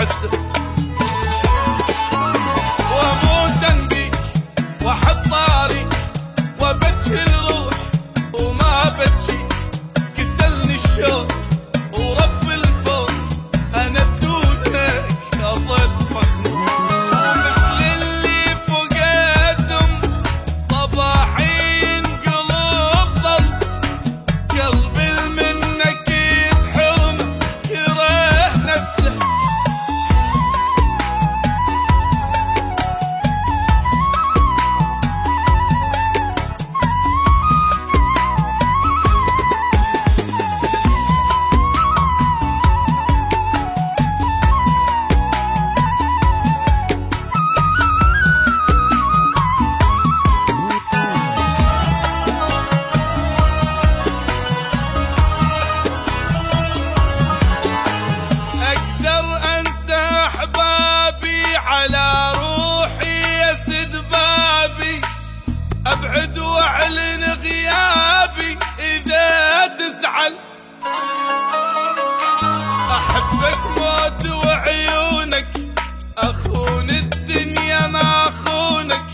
احسه، واموت بيك واحط طاري وابجي الروح وما بجي، قتلني الشوق ورب الفوق انا بدونك اظل مخنوق، ومثل اللي فقدهم صباحي ينقلب ظل، قلبي منك يتحرم يراه نفسه. على روحي يسد بابي، ابعد واعلن غيابي اذا تزعل، احبك موت وعيونك اخون الدنيا ما اخونك،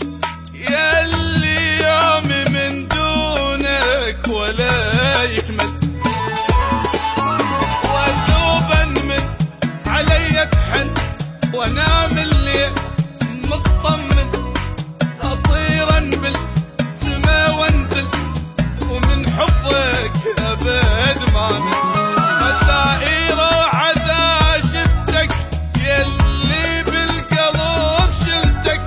يا اللي يومي من دونك ولا يكمل، وذوبا من علي تحن وانام الليل مطمن، اطيرا بالسما وانزل ومن حبك ابد ما من، مسائر عذا شفتك يلي بالقلب شلتك،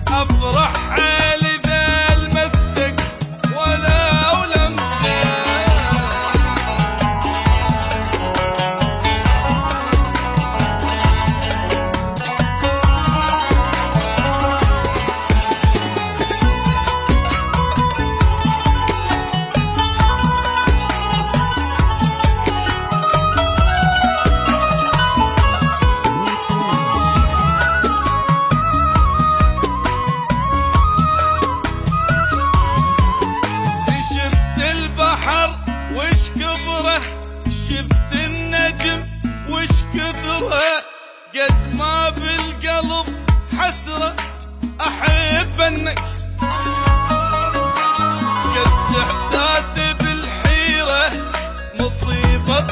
افرح حالي ذا لمستك ولو لمستك. وش كبره شفت النجم وش كثره، قد ما بالقلب حسرة احبنك، قد احساسي بالحيرة مصيبة